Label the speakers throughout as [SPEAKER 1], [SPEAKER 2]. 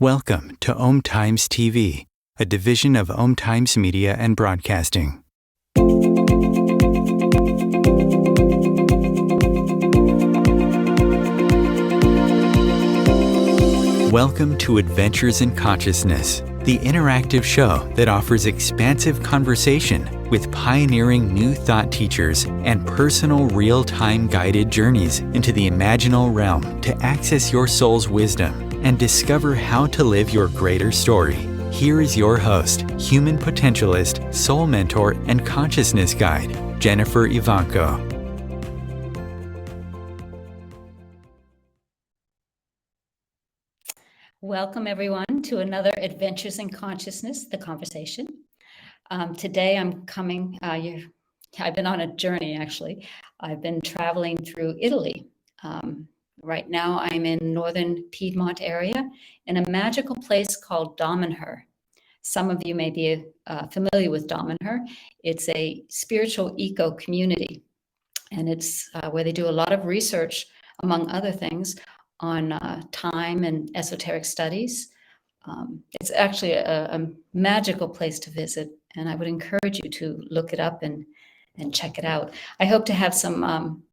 [SPEAKER 1] Welcome to Om Times TV, a division of Om Times Media and Broadcasting. Welcome to Adventures in Consciousness, the interactive show that offers expansive conversation with pioneering new thought teachers and personal real-time guided journeys into the imaginal realm to access your soul's wisdom and discover how to live your greater story. Here is your host, human potentialist, soul mentor, and consciousness guide, Jennifer Ivanko.
[SPEAKER 2] Welcome, everyone, to another Adventures in Consciousness, the conversation. Today I'm coming, I've been on a journey, actually. I've been traveling through Italy. Right now I'm in northern Piedmont area in a magical place called Domenher. Some of you may be familiar with Domenher. It's a spiritual eco-community, and it's where they do a lot of research, among other things, on time and esoteric studies. It's actually a magical place to visit, and I would encourage you to look it up and check it out. I hope to have some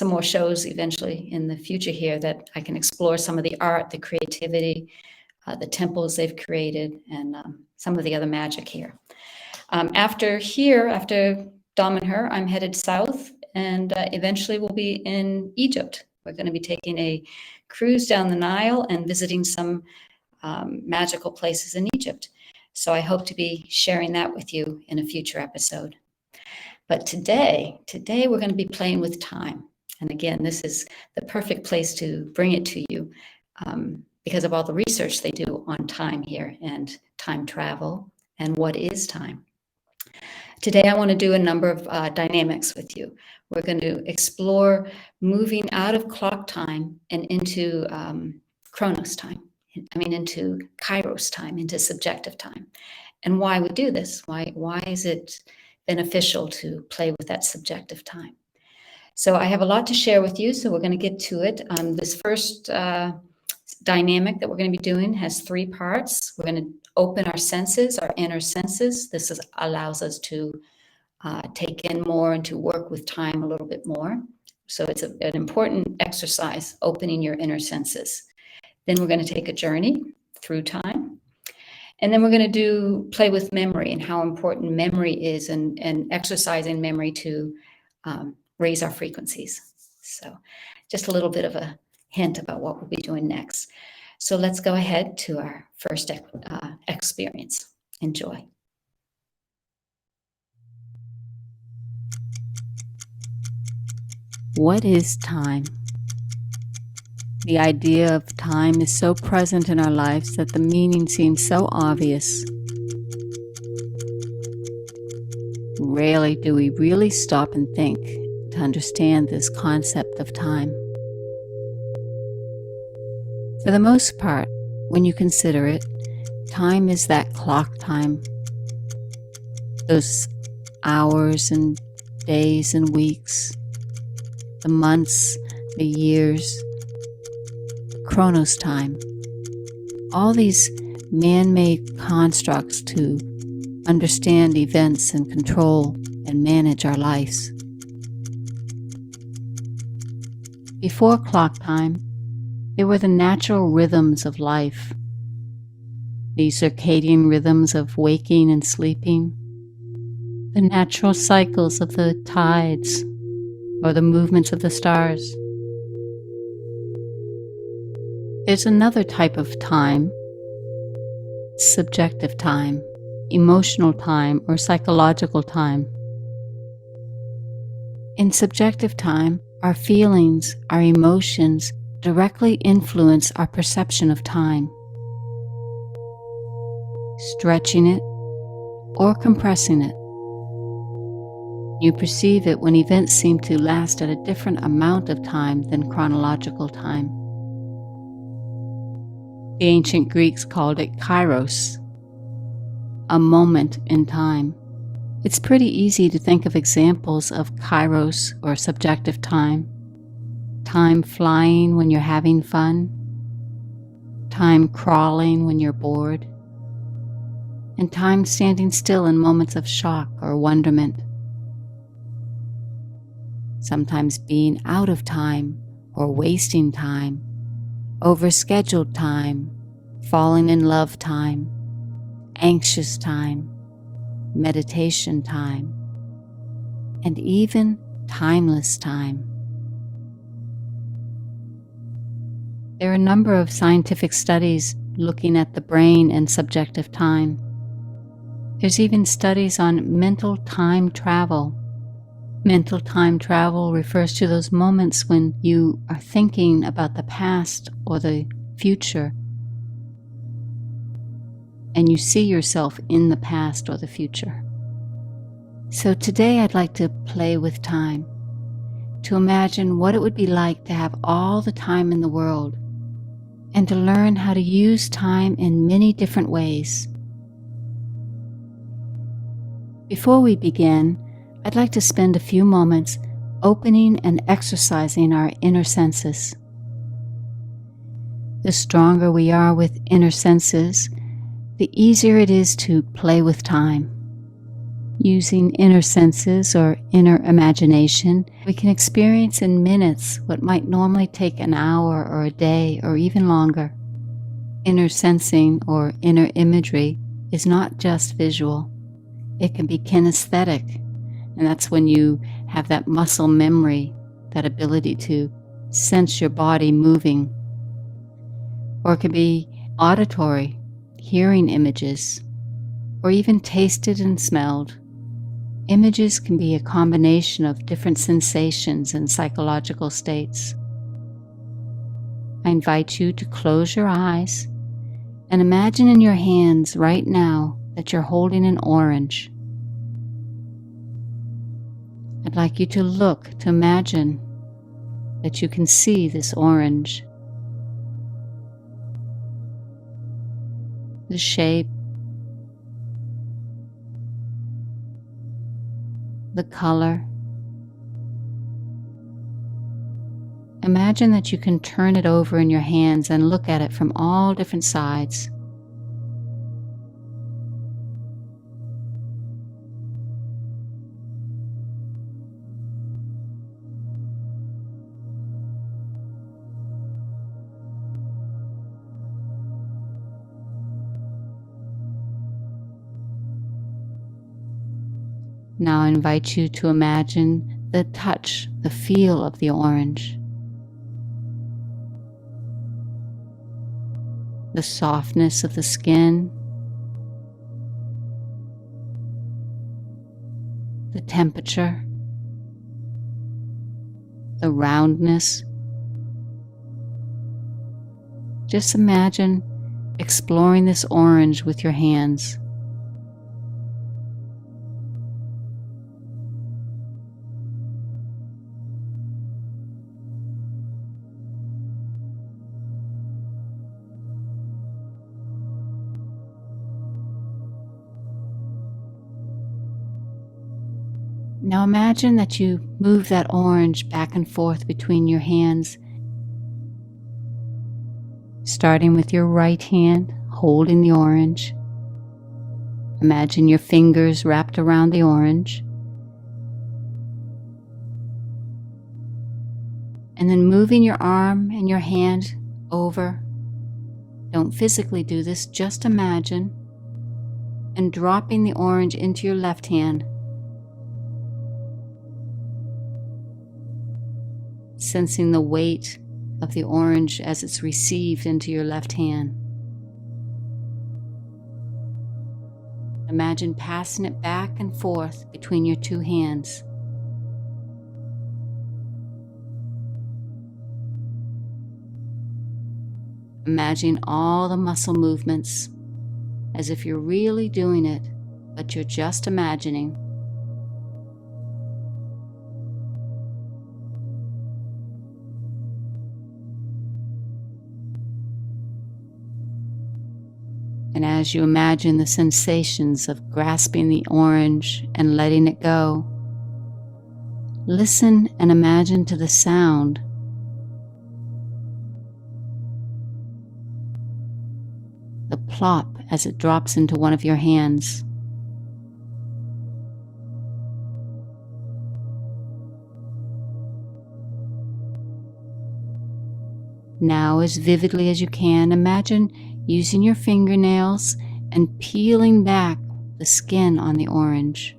[SPEAKER 2] more shows eventually in the future here that I can explore some of the art, the creativity, the temples they've created, and some of the other magic here. After Domenher, I'm headed south, and eventually we'll be in Egypt. We're going to be taking a cruise down the Nile and visiting some magical places in Egypt. So I hope to be sharing that with you in a future episode. But today we're going to be playing with time. And again, this is the perfect place to bring it to you because of all the research they do on time here and time travel and what is time. Today, I want to do a number of dynamics with you. We're going to explore moving out of clock time and into Chronos time. Into Kairos time, into subjective time. And why we do this. Why is it beneficial to play with that subjective time? So I have a lot to share with you, so we're going to get to it. This first dynamic that we're going to be doing has three parts. We're going to open our senses, our inner senses. This allows us to take in more and to work with time a little bit more. So it's an important exercise, opening your inner senses. Then we're going to take a journey through time. And then we're going to play with memory and how important memory is and exercising memory to raise our frequencies. So just a little bit of a hint about what we'll be doing next. So let's go ahead to our first experience. Enjoy.
[SPEAKER 3] What is time? The idea of time is so present in our lives that the meaning seems so obvious. Rarely do we really stop and think to understand this concept of time. For the most part, when you consider it, time is that clock time. Those hours and days and weeks, the months, the years, Chronos time. All these man-made constructs to understand events and control and manage our lives. Before clock time, there were the natural rhythms of life, the circadian rhythms of waking and sleeping, the natural cycles of the tides or the movements of the stars. There's another type of time, subjective time, emotional time, or psychological time. In subjective time, our feelings, our emotions directly influence our perception of time, stretching it or compressing it. You perceive it when events seem to last at a different amount of time than chronological time. The ancient Greeks called it Kairos, a moment in time. It's pretty easy to think of examples of Kairos or subjective time. Time flying when you're having fun. time crawling when you're bored, and time standing still in moments of shock or wonderment. Sometimes being out of time or wasting time, overscheduled time, falling in love time, anxious time, meditation time, and even timeless time. There are a number of scientific studies looking at the brain and subjective time. There's even studies on mental time travel. Mental time travel refers to those moments when you are thinking about the past or the future, and you see yourself in the past or the future. So today I'd like to play with time, to imagine what it would be like to have all the time in the world, and to learn how to use time in many different ways. Before we begin, I'd like to spend a few moments opening and exercising our inner senses. The stronger we are with inner senses, the easier it is to play with time. Using inner senses or inner imagination, we can experience in minutes what might normally take an hour or a day or even longer. Inner sensing or inner imagery is not just visual. It can be kinesthetic, and that's when you have that muscle memory, that ability to sense your body moving. Or it can be auditory, hearing images, or even tasted and smelled. Images can be a combination of different sensations and psychological states. I invite you to close your eyes and imagine in your hands right now that you're holding an orange. I'd like you to look, to imagine that you can see this orange. The shape, the color. Imagine that you can turn it over in your hands and look at it from all different sides. Now I invite you to imagine the touch, the feel of the orange. The softness of the skin. The temperature. The roundness. Just imagine exploring this orange with your hands. Now imagine that you move that orange back and forth between your hands, starting with your right hand, holding the orange. Imagine your fingers wrapped around the orange. And then moving your arm and your hand over. Don't physically do this, just imagine. And dropping the orange into your left hand. Sensing the weight of the orange as it's received into your left hand. Imagine passing it back and forth between your two hands. Imagine all the muscle movements as if you're really doing it, but you're just imagining. And as you imagine the sensations of grasping the orange and letting it go, listen and imagine to the sound. the plop as it drops into one of your hands. Now, as vividly as you can, imagine using your fingernails and peeling back the skin on the orange.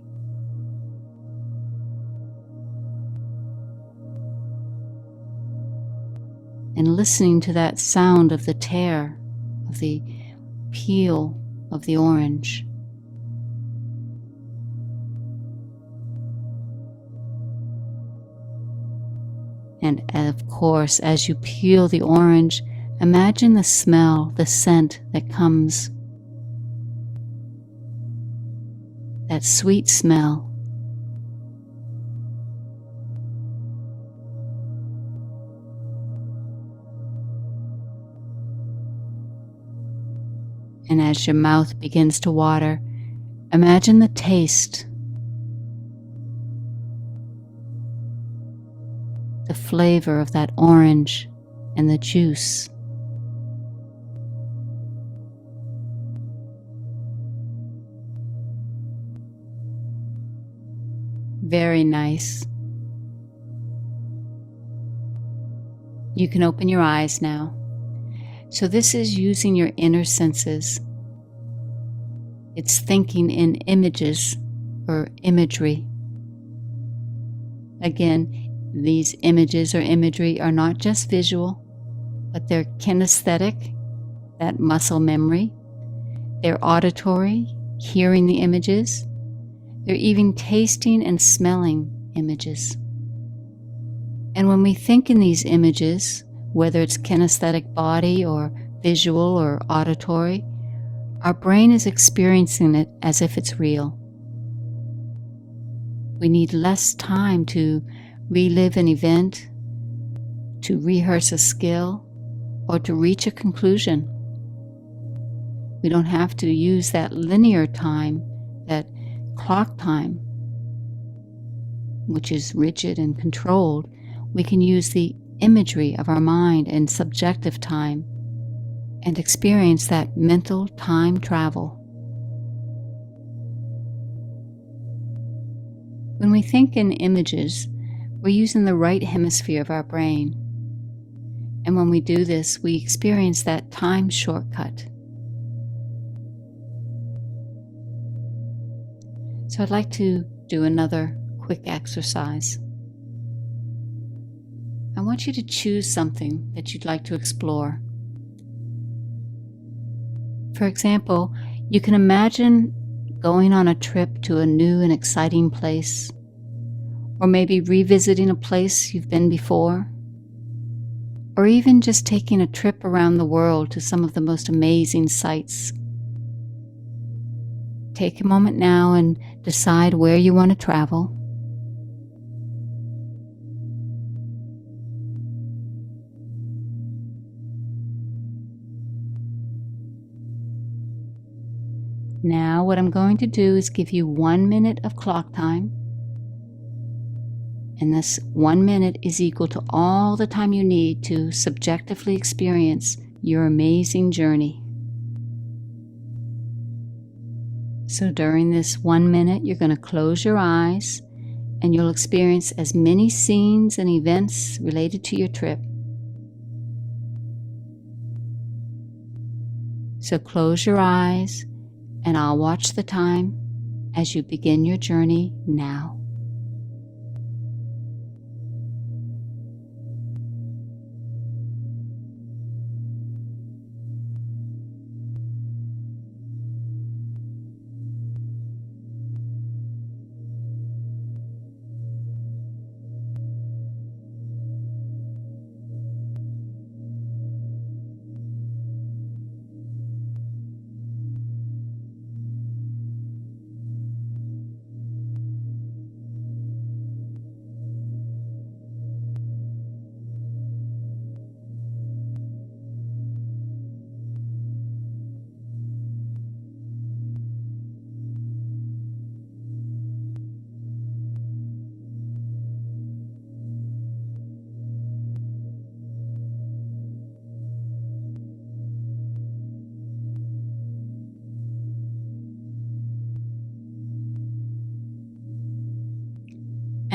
[SPEAKER 3] And listening to that sound of the tear, of the peel of the orange. And of course, as you peel the orange, imagine the smell, the scent that comes. That sweet smell. And as your mouth begins to water, imagine the taste, the flavor of that orange and the juice. Very nice. You can open your eyes now. So this is using your inner senses. It's thinking in images or imagery. Again, these images or imagery are not just visual, but they're kinesthetic, that muscle memory. They're auditory, hearing the images. They're even tasting and smelling images. And when we think in these images, whether it's kinesthetic body or visual or auditory, our brain is experiencing it as if it's real. We need less time to relive an event, to rehearse a skill, or to reach a conclusion. We don't have to use that linear time, that clock time, which is rigid and controlled. We can use the imagery of our mind and subjective time and experience that mental time travel. When we think in images, we're using the right hemisphere of our brain. And when we do this, we experience that time shortcut. So I'd like to do another quick exercise. I want you to choose something that you'd like to explore. For example, you can imagine going on a trip to a new and exciting place, or maybe revisiting a place you've been before, or even just taking a trip around the world to some of the most amazing sights. Take a moment now and decide where you want to travel. Now what I'm going to do is give you 1 minute of clock time. And this 1 minute is equal to all the time you need to subjectively experience your amazing journey. So during this 1 minute, you're going to close your eyes and you'll experience as many scenes and events related to your trip. So close your eyes and I'll watch the time as you begin your journey now.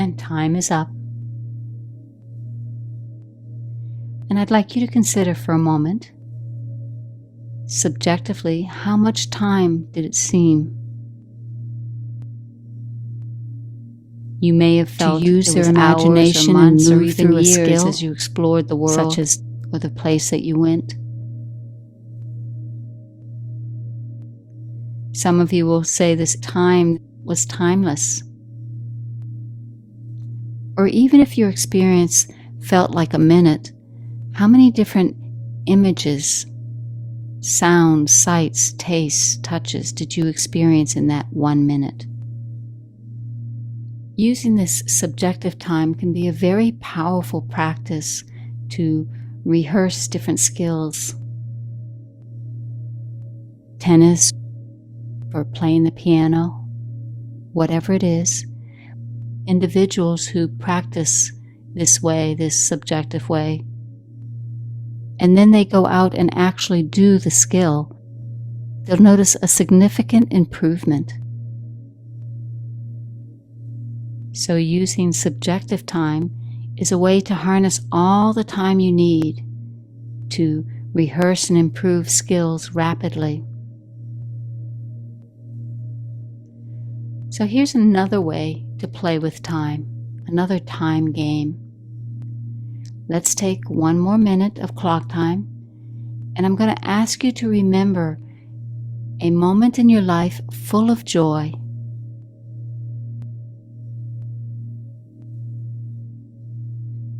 [SPEAKER 3] And time is up. And I'd like you to consider for a moment, subjectively, how much time did it seem? You may have felt
[SPEAKER 2] to use their
[SPEAKER 3] imagination and move through a skill
[SPEAKER 2] as you explored the world,
[SPEAKER 3] such as or the place that you went. Some of you will say this time was timeless. Or even if your experience felt like a minute, how many different images, sounds, sights, tastes, touches did you experience in that 1 minute? Using this subjective time can be a very powerful practice to rehearse different skills. Tennis, or playing the piano, whatever it is. Individuals who practice this way, this subjective way, and then they go out and actually do the skill, they'll notice a significant improvement. So using subjective time is a way to harness all the time you need to rehearse and improve skills rapidly. So here's another way to play with time, another time game. Let's take 1 more minute of clock time, and I'm going to ask you to remember a moment in your life full of joy.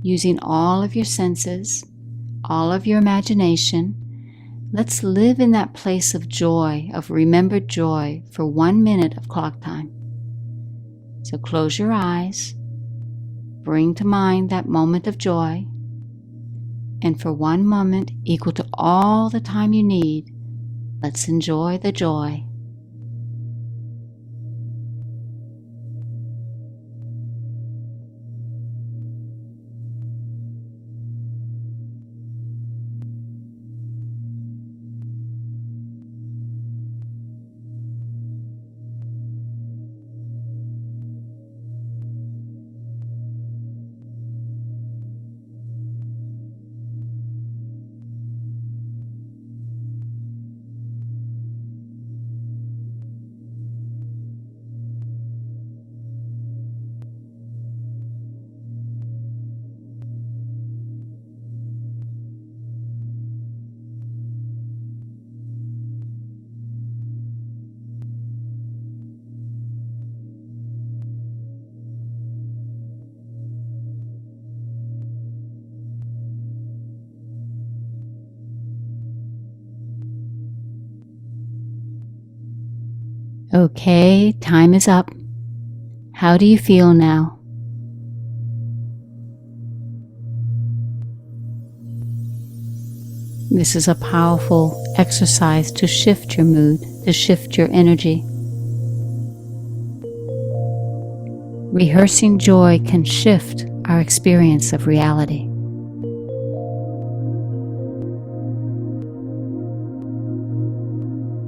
[SPEAKER 3] Using all of your senses, all of your imagination, let's live in that place of joy, of remembered joy, for 1 minute of clock time. So close your eyes, bring to mind that moment of joy, and for 1 moment equal to all the time you need, let's enjoy the joy. Okay, time is up. How do you feel now? This is a powerful exercise to shift your mood, to shift your energy. Rehearsing joy can shift our experience of reality.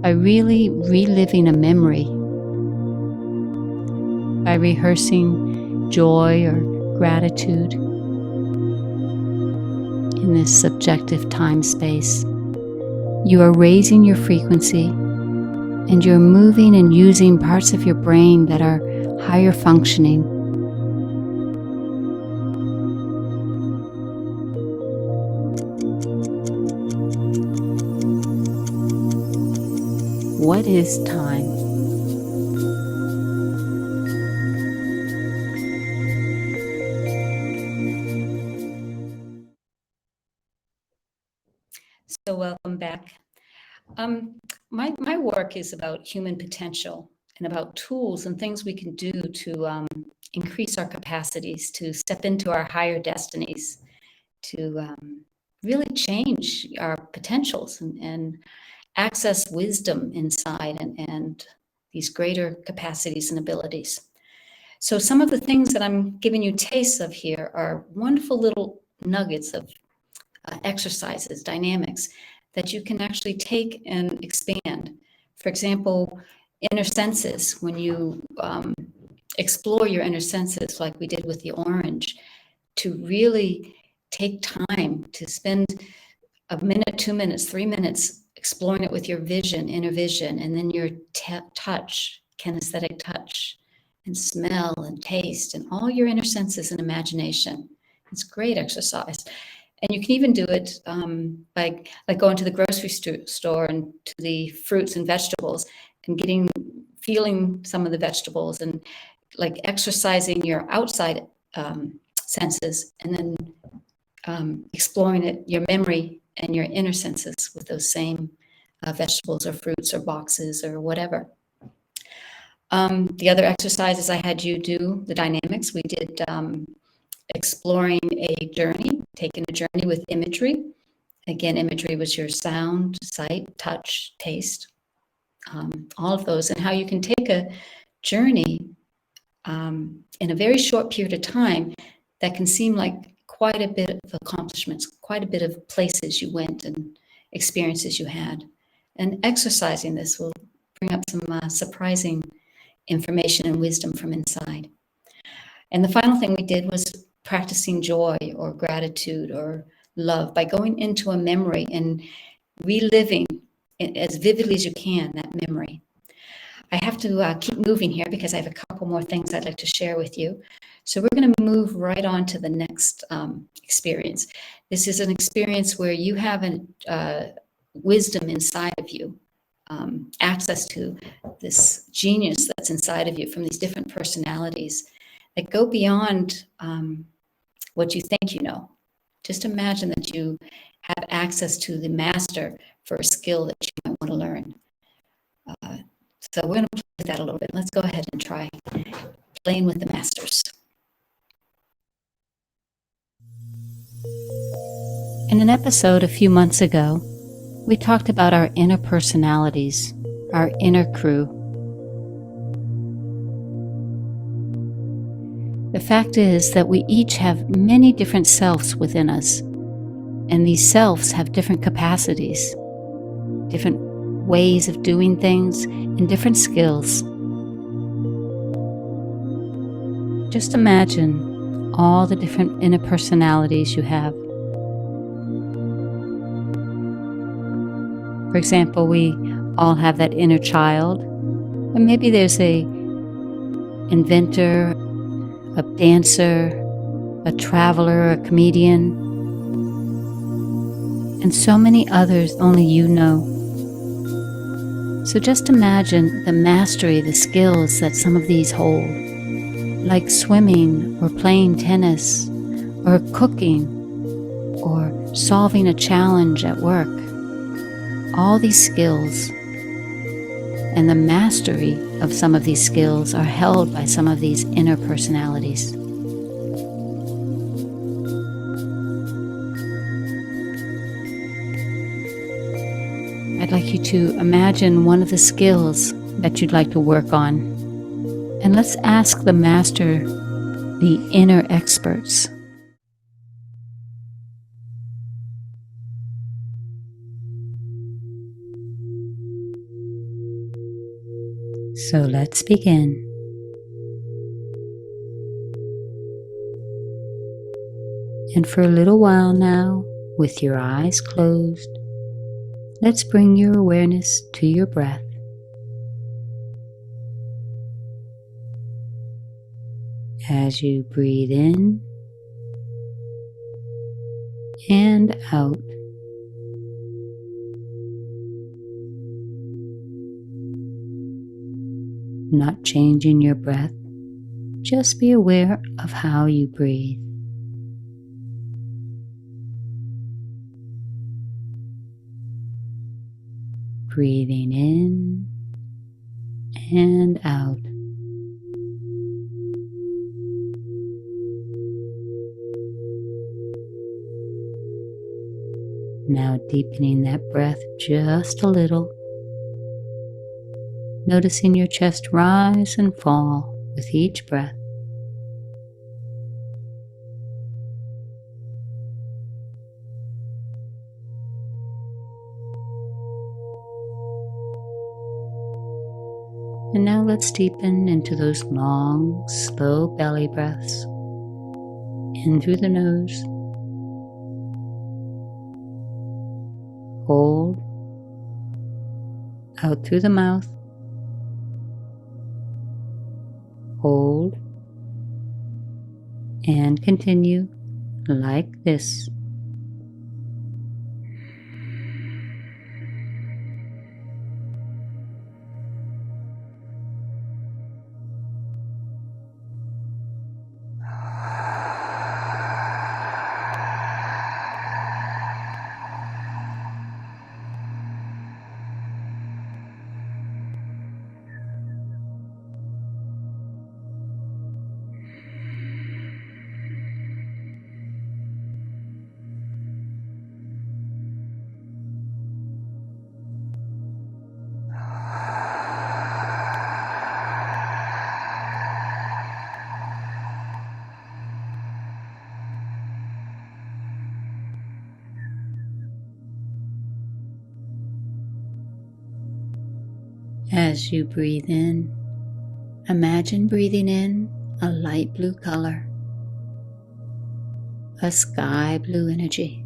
[SPEAKER 3] By really reliving a memory, by rehearsing joy or gratitude in this subjective time space, you are raising your frequency and you're moving and using parts of your brain that are higher functioning. What is time?
[SPEAKER 2] So welcome back. My work is about human potential and about tools and things we can do to increase our capacities, to step into our higher destinies, to really change our potentials and access wisdom inside and these greater capacities and abilities. So some of the things that I'm giving you tastes of here are wonderful little nuggets of exercises, dynamics that you can actually take and expand. For example, inner senses, when you explore your inner senses like we did with the orange, to really take time to spend a minute, 2 minutes, 3 minutes exploring it with your vision, inner vision, and then your touch, kinesthetic touch, and smell and taste, and all your inner senses and imagination. It's great exercise. And you can even do it by like going to the grocery store and to the fruits and vegetables and feeling some of the vegetables, and like exercising your outside senses, and then exploring your memory and your inner senses with those same vegetables or fruits or boxes or whatever. The other exercises I had you do, the dynamics, we did exploring a journey, taking a journey with imagery. Again, imagery was your sound, sight, touch, taste, all of those, and how you can take a journey in a very short period of time that can seem like quite a bit of accomplishments, quite a bit of places you went and experiences you had. And exercising this will bring up some surprising information and wisdom from inside. And the final thing we did was practicing joy or gratitude or love by going into a memory and reliving it as vividly as you can, that memory. I have to keep moving here because I have a couple more things I'd like to share with you. So we're going to move right on to the next experience. This is an experience where you have wisdom inside of you, access to this genius that's inside of you from these different personalities that go beyond what you think you know. Just imagine that you have access to the master for a skill that you might want to learn. So we're going to play with that a little bit. Let's go ahead and try playing with the masters.
[SPEAKER 3] In an episode a few months ago, we talked about our inner personalities, our inner crew. The fact is that we each have many different selves within us, and these selves have different capacities, different ways of doing things, and different skills. Just imagine all the different inner personalities you have. For example, we all have that inner child, and maybe there's a inventor, a dancer, a traveler, a comedian, and so many others only you know. So just imagine the mastery, the skills that some of these hold, like swimming or playing tennis or cooking or solving a challenge at work. All these skills and the mastery of some of these skills are held by some of these inner personalities. I'd like you to imagine one of the skills that you'd like to work on. And let's ask the master, the inner experts. So let's begin. And for a little while now, with your eyes closed, let's bring your awareness to your breath. As you breathe in and out, not changing your breath, just be aware of how you breathe. Breathing in and out. Now deepening that breath just a little, noticing your chest rise and fall with each breath. And now let's deepen into those long, slow belly breaths. In through the nose. Hold. Out through the mouth. Hold. And continue like this. As you breathe in, imagine breathing in a light blue color, a sky blue energy.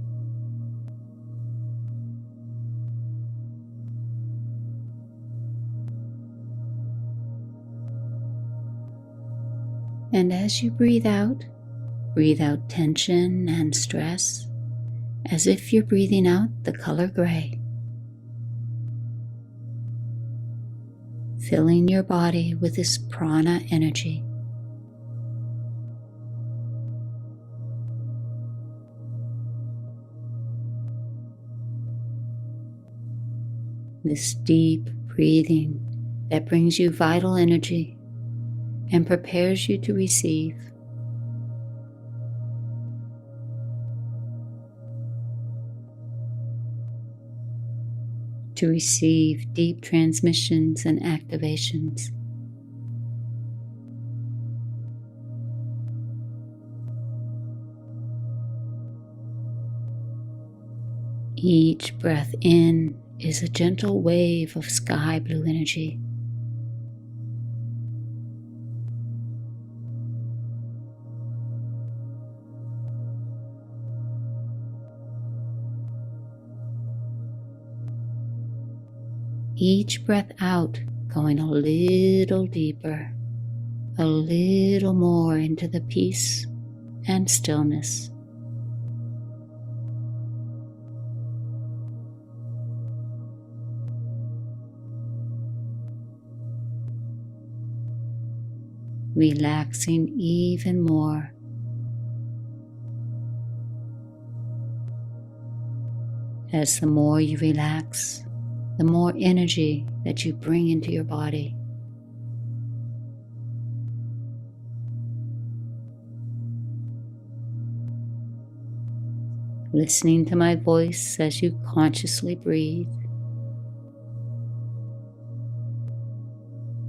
[SPEAKER 3] And as you breathe out tension and stress, as if you're breathing out the color gray, filling your body with this prana energy. This deep breathing that brings you vital energy and prepares you to receive. To receive deep transmissions and activations. Each breath in is a gentle wave of sky blue energy. Each breath out going a little deeper, a little more into the peace and stillness. Relaxing even more. As the more you relax, the more energy that you bring into your body. Listening to my voice as you consciously breathe.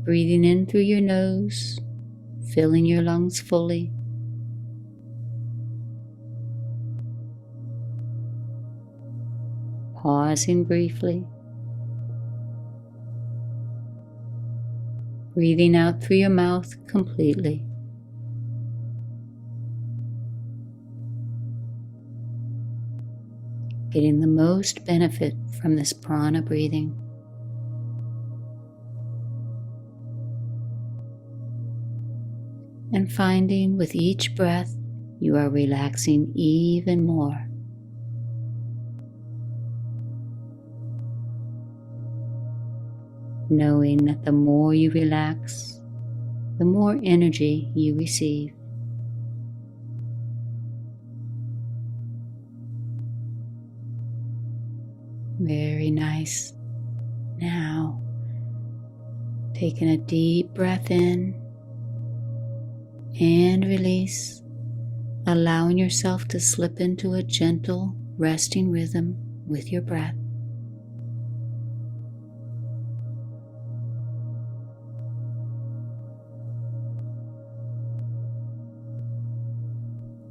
[SPEAKER 3] Breathing in through your nose, filling your lungs fully. Pausing briefly. Breathing out through your mouth completely. Getting the most benefit from this prana breathing. And finding with each breath you are relaxing even more. Knowing that the more you relax, the more energy you receive. Very nice. Now, taking a deep breath in and release, allowing yourself to slip into a gentle, resting rhythm with your breath.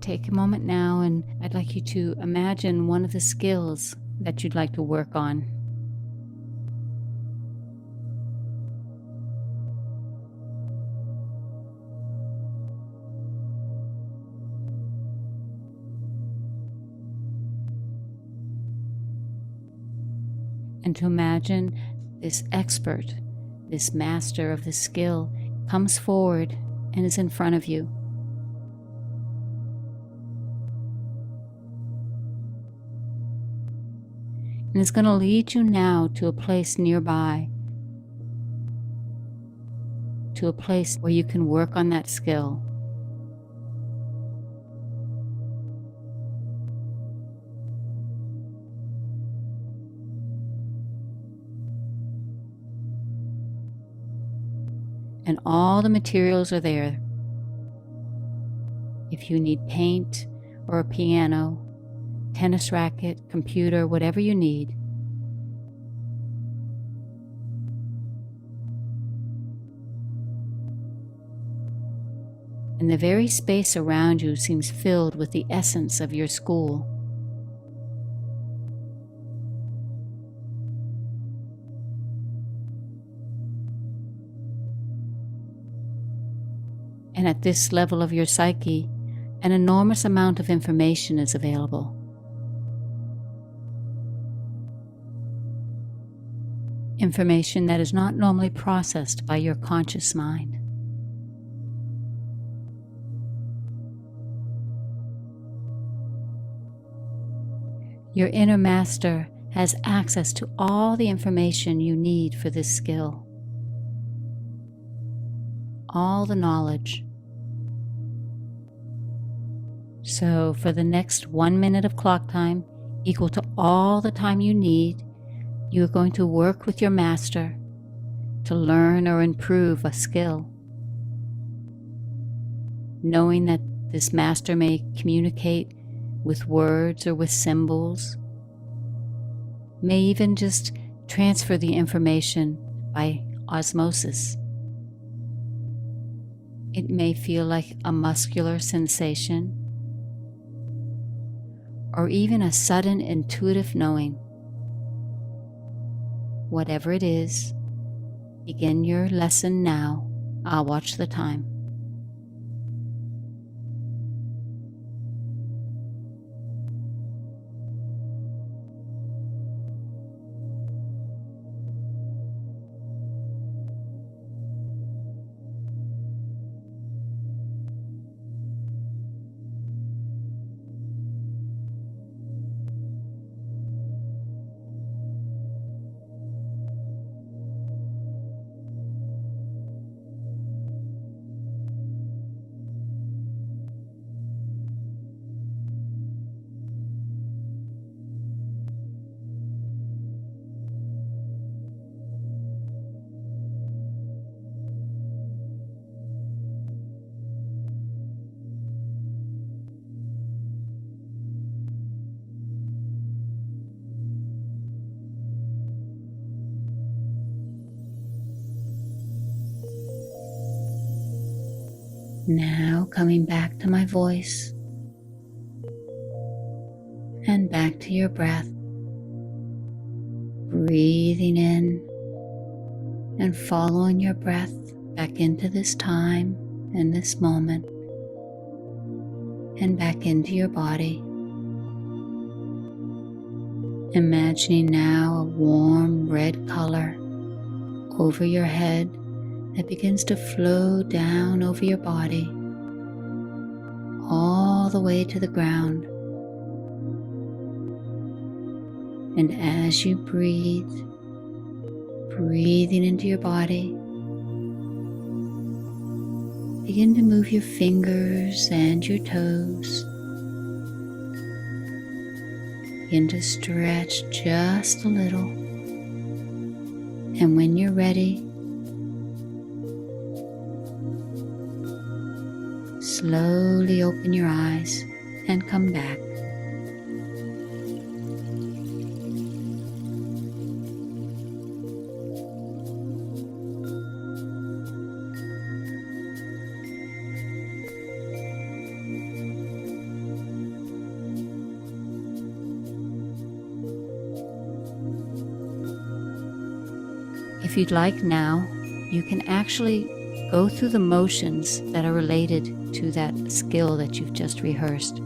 [SPEAKER 3] Take a moment now, and I'd like you to imagine one of the skills that you'd like to work on. and to imagine this expert, this master of the skill, comes forward and is in front of you. And is going to lead you now to a place nearby, to a place where you can work on that skill. And all the materials are there. If you need paint or a piano, tennis racket, computer, whatever you need. And the very space around you seems filled with the essence of your school. And at this level of your psyche, an enormous amount of information is available. Information that is not normally processed by your conscious mind. Your inner master has access to all the information you need for this skill. All the knowledge. So for the next 1 minute of clock time, equal to all the time you need, you are going to work with your master to learn or improve a skill. Knowing that this master may communicate with words or with symbols, may even just transfer the information by osmosis. It may feel like a muscular sensation, or even a sudden intuitive knowing. Whatever it is, begin your lesson now. I'll watch the time. Now coming back to my voice and back to your breath, breathing in and following your breath back into this time and this moment and back into your body. Imagining now a warm red color over your head that begins to flow down over your body, all the way to the ground. And as you breathe, breathing into your body, begin to move your fingers and your toes. Begin to stretch just a little. And when you're ready, slowly open your eyes and come back. If you'd like now, you can actually go through the motions that are related to that skill that you've just rehearsed.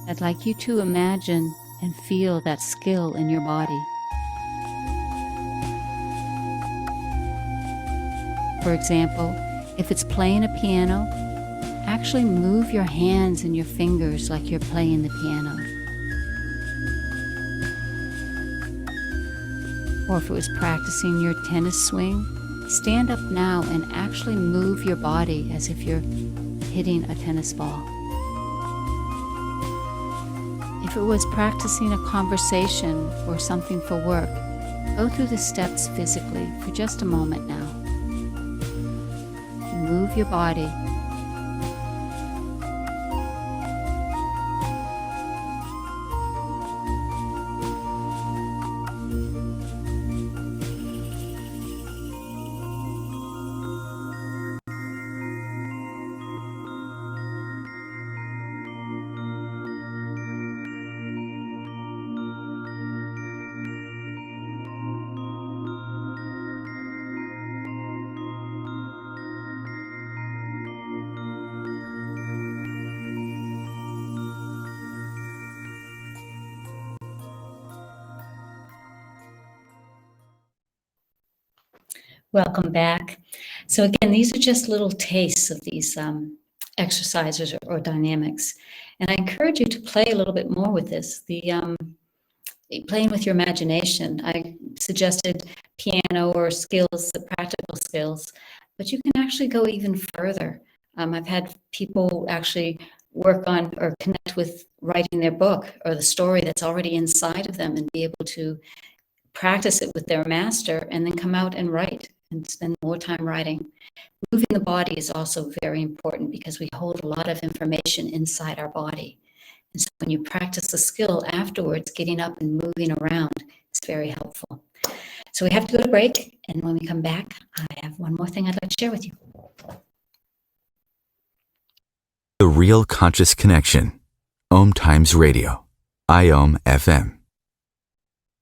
[SPEAKER 3] I'd like you to imagine and feel that skill in your body. For example, if it's playing a piano, actually move your hands and your fingers like you're playing the piano. Or if it was practicing your tennis swing, stand up now and actually move your body as if you're hitting a tennis ball. If it was practicing a conversation or something for work, go through the steps physically for just a moment now. Move your body.
[SPEAKER 2] Welcome back. So again, these are just little tastes of these exercises or dynamics. And I encourage you to play a little bit more with this. Playing with your imagination. I suggested piano or skills, the practical skills, but you can actually go even further. I've had people actually work on or connect with writing their book or the story that's already inside of them and be able to practice it with their master and then come out and write and spend more time writing. Moving the body is also very important because we hold a lot of information inside our body. And so when you practice the skill afterwards, getting up and moving around is very helpful. So we have to go to break. And when we come back, I have one more thing I'd like to share with you.
[SPEAKER 1] The Real Conscious Connection. Om Times Radio. IOM FM.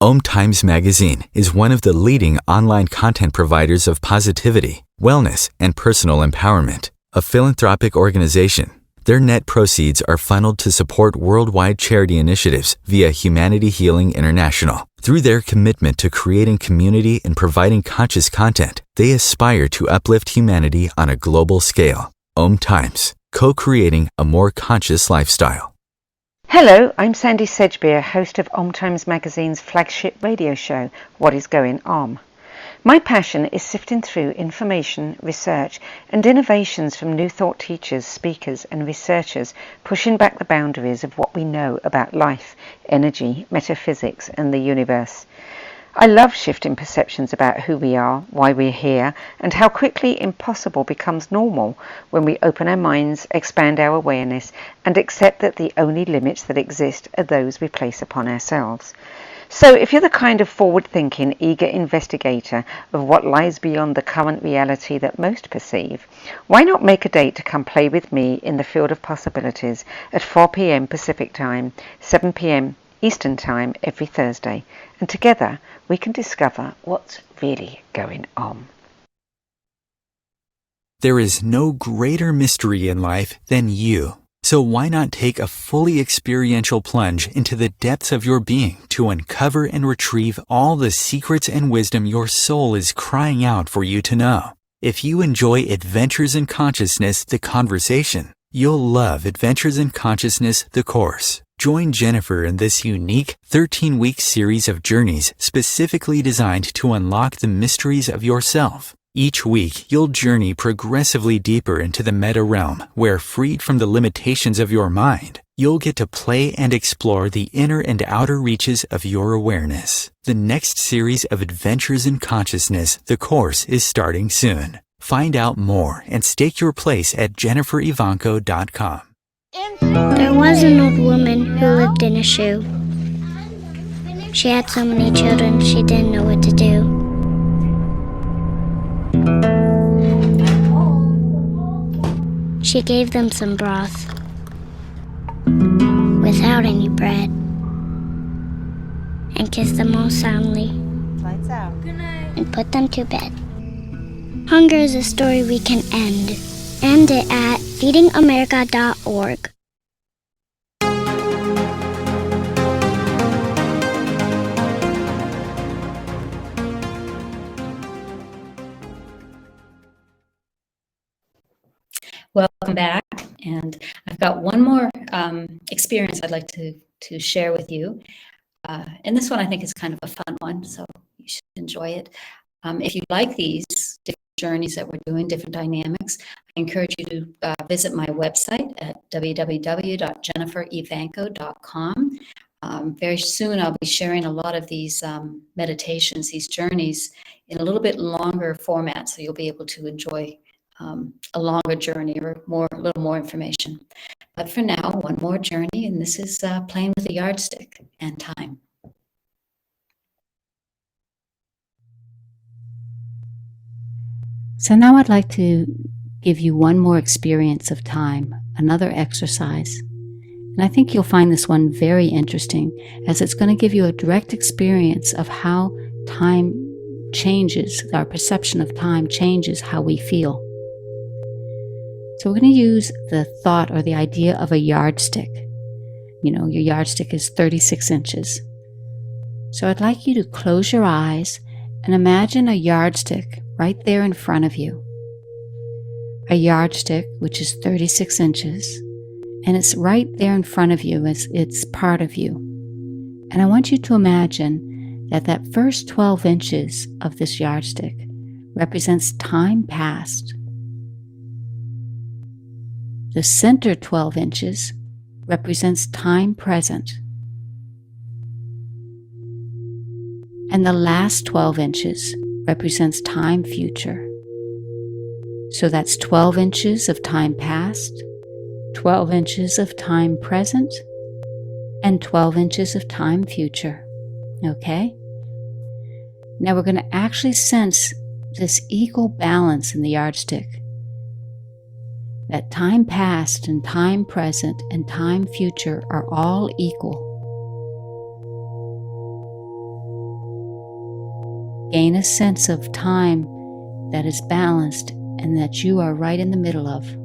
[SPEAKER 1] Om Times Magazine is one of the leading online content providers of positivity, wellness, and personal empowerment. A philanthropic organization, their net proceeds are funneled to support worldwide charity initiatives via Humanity Healing International. Through their commitment to creating community and providing conscious content, they aspire to uplift humanity on a global scale. Om Times, co-creating a more conscious lifestyle.
[SPEAKER 4] Hello, I'm Sandy Sedgbeer, host of Om Times Magazine's flagship radio show, What is Going On? My passion is sifting through information, research and innovations from new thought teachers, speakers and researchers pushing back the boundaries of what we know about life, energy, metaphysics and the universe. I love shifting perceptions about who we are, why we're here, and how quickly impossible becomes normal when we open our minds, expand our awareness, and accept that the only limits that exist are those we place upon ourselves. So if you're the kind of forward-thinking, eager investigator of what lies beyond the current reality that most perceive, why not make a date to come play with me in the field of possibilities at 4 p.m. Pacific Time, 7 p.m. Eastern Time every Thursday, and together we can discover what's really going on.
[SPEAKER 1] There is no greater mystery in life than you. So why not take a fully experiential plunge into the depths of your being to uncover and retrieve all the secrets and wisdom your soul is crying out for you to know? If you enjoy Adventures in Consciousness, the conversation, you'll love Adventures in Consciousness, the course. Join Jennifer in this unique 13-week series of journeys specifically designed to unlock the mysteries of yourself. Each week, you'll journey progressively deeper into the meta realm where, freed from the limitations of your mind, you'll get to play and explore the inner and outer reaches of your awareness. The next series of Adventures in Consciousness, the course, is starting soon. Find out more and stake your place at jenniferivanco.com.
[SPEAKER 5] There was an old woman who lived in a shoe. She had so many children she didn't know what to do. She gave them some broth without any bread and kissed them all soundly.
[SPEAKER 6] Lights out. Good night.
[SPEAKER 5] And put them to bed. Hunger is a story we can end. End it at feedingamerica.org.
[SPEAKER 2] Welcome back. And I've got one more experience I'd like to share with you. And this one I think is kind of a fun one, so you should enjoy it. If you like these different journeys that we're doing, different dynamics, I encourage you to visit my website at www.jenniferevanko.com. Very soon I'll be sharing a lot of these meditations, these journeys, in a little bit longer format, so you'll be able to enjoy a longer journey or a little more information. But for now, one more journey, and this is playing with a yardstick and time.
[SPEAKER 3] So now I'd like to give you one more experience of time, another exercise. And I think you'll find this one very interesting, as it's going to give you a direct experience of how time changes, our perception of time changes how we feel. So we're going to use the thought or the idea of a yardstick. You know, your yardstick is 36 inches. So I'd like you to close your eyes and imagine a yardstick right there in front of you. A yardstick which is 36 inches, and it's right there in front of you as it's part of you. And I want you to imagine that that first 12 inches of this yardstick represents time past. The center 12 inches represents time present. And the last 12 inches represents time future. So that's 12 inches of time past, 12 inches of time present, and 12 inches of time future. Okay? Now we're going to actually sense this equal balance in the yardstick. That time past and time present and time future are all equal. Gain a sense of time that is balanced and that you are right in the middle of.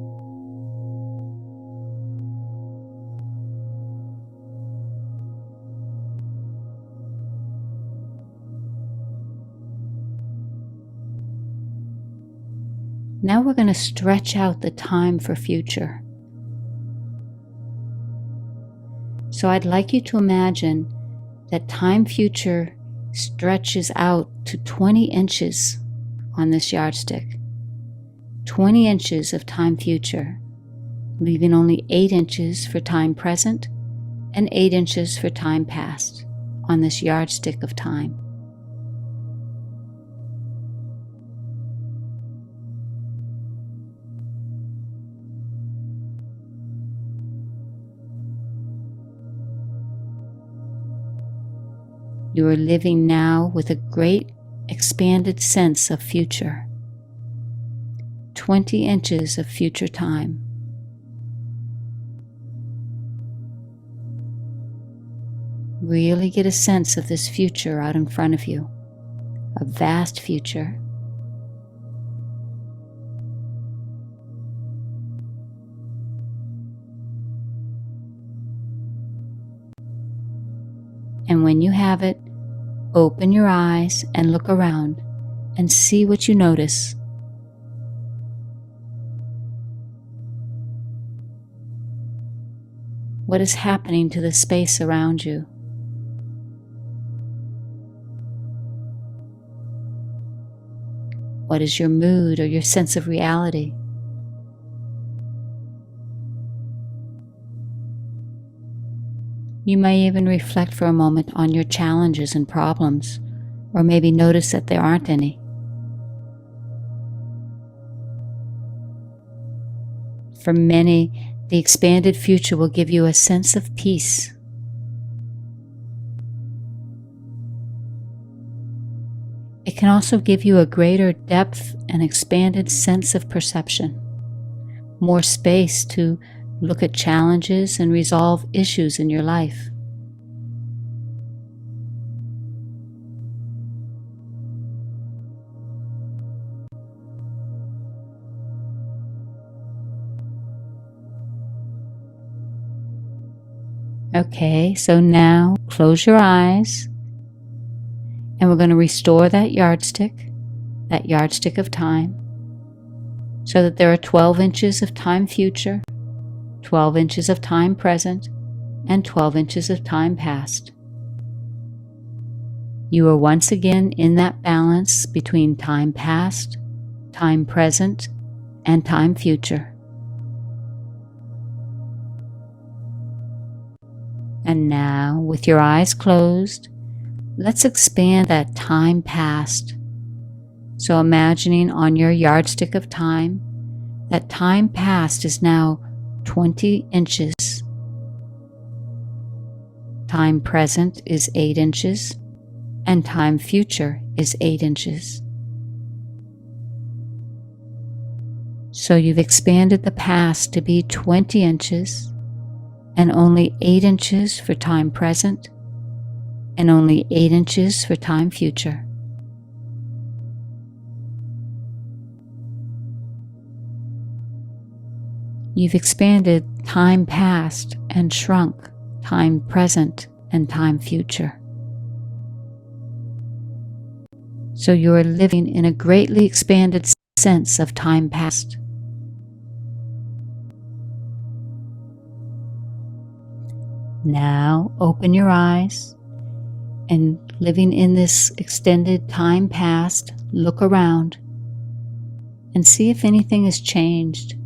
[SPEAKER 3] Now we're going to stretch out the time for future. So I'd like you to imagine that time future stretches out to 20 inches on this yardstick. 20 inches of time future, leaving only 8 inches for time present and 8 inches for time past on this yardstick of time. You are living now with a great expanded sense of future. 20 inches of future time. Really get a sense of this future out in front of you, a vast future. And when you have it, open your eyes and look around and see what you notice. What is happening to the space around you? What is your mood or your sense of reality? You may even reflect for a moment on your challenges and problems, or maybe notice that there aren't any. For many, the expanded future will give you a sense of peace. It can also give you a greater depth and expanded sense of perception, more space to look at challenges and resolve issues in your life. Okay, so now close your eyes, and we're going to restore that yardstick of time. so that there are 12 inches of time future, 12 inches of time present, and 12 inches of time past. You are once again in that balance between time past, time present, and time future. And now, with your eyes closed, let's expand that time past. So imagining on your yardstick of time, that time past is now 20 inches. Time present is 8 inches, and time future is 8 inches. So you've expanded the past to be 20 inches, and only 8 inches for time present, and only 8 inches for time future. You've expanded time past and shrunk time present and time future. So you are living in a greatly expanded sense of time past. Now open your eyes and, living in this extended time past, look around and see if anything has changed.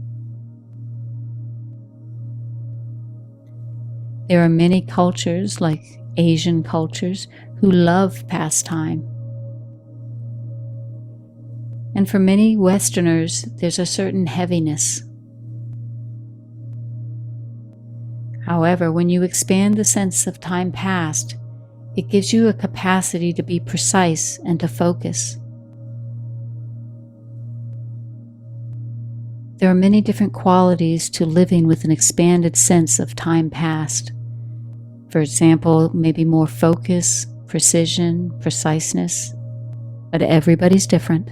[SPEAKER 3] There are many cultures, like Asian cultures, who love past time. And for many Westerners, there's a certain heaviness. However, when you expand the sense of time past, it gives you a capacity to be precise and to focus. There are many different qualities to living with an expanded sense of time past. For example, maybe more focus, precision, preciseness, but everybody's different.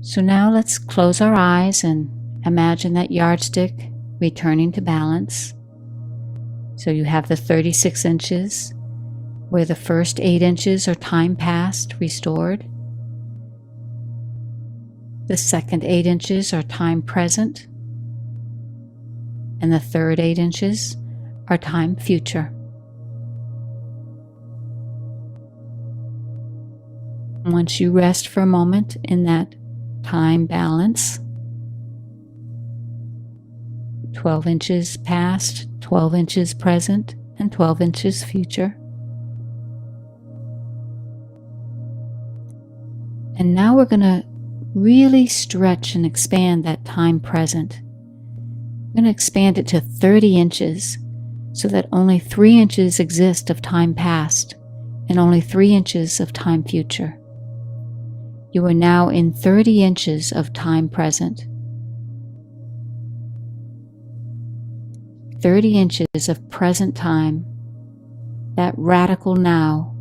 [SPEAKER 3] So now let's close our eyes and imagine that yardstick returning to balance. So you have the 36 inches, where the first 8 inches are time past restored. The second 8 inches are time present, and the third 8 inches are time future. Once you rest for a moment in that time balance, 12 inches past, 12 inches present, and 12 inches future. And now we're going to really stretch and expand that time present. We're going to expand it to 30 inches so that only 3 inches exist of time past and only 3 inches of time future. You are now in 30 inches of time present. 30 inches of present time, that radical now,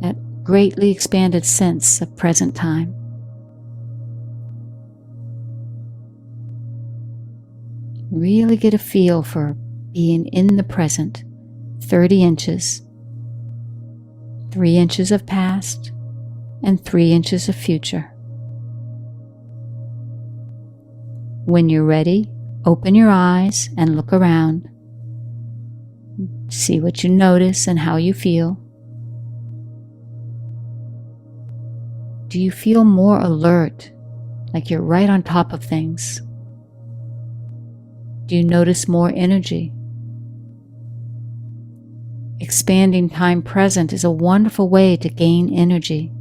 [SPEAKER 3] that greatly expanded sense of present time. Really get a feel for being in the present. 30 inches, 3 inches of past, and 3 inches of future. When you're ready, open your eyes and look around. See what you notice and how you feel. Do you feel more alert, like you're right on top of things? Do you notice more energy? Expanding time present is a wonderful way to gain energy.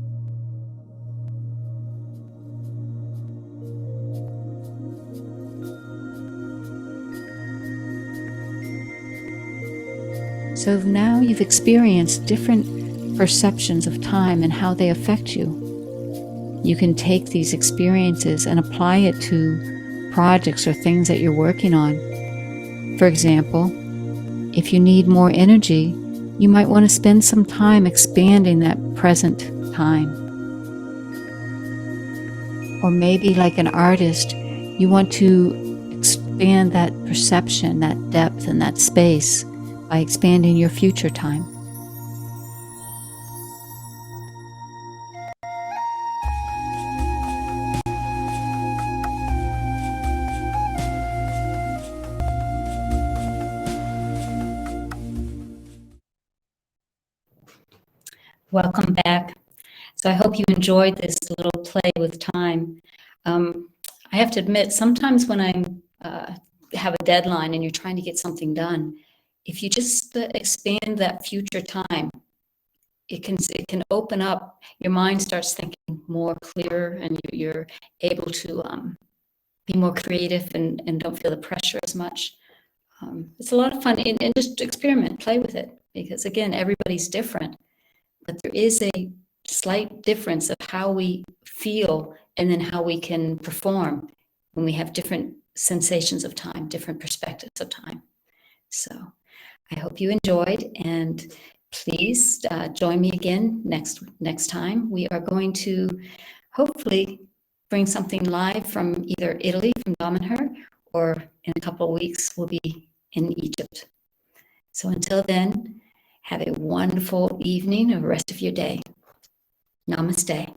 [SPEAKER 3] So now you've experienced different perceptions of time and how they affect you. You can take these experiences and apply it to projects or things that you're working on. For example, if you need more energy, you might want to spend some time expanding that present time. Or maybe, like an artist, you want to expand that perception, that depth, and that space by expanding your future time.
[SPEAKER 2] Welcome back. So I hope you enjoyed this little play with time. I have to admit, sometimes when I have a deadline and you're trying to get something done, if you just expand that future time, it can open up, your mind starts thinking more clear, and you're able to be more creative and don't feel the pressure as much. It's a lot of fun, and just experiment, play with it, because again, everybody's different, but there is a slight difference of how we feel and then how we can perform when we have different sensations of time, different perspectives of time. So I hope you enjoyed, and please join me again next time. We are going to hopefully bring something live from either Italy, from Domenher, or in a couple of weeks we'll be in Egypt. So until then, have a wonderful evening or rest of your day. Namaste.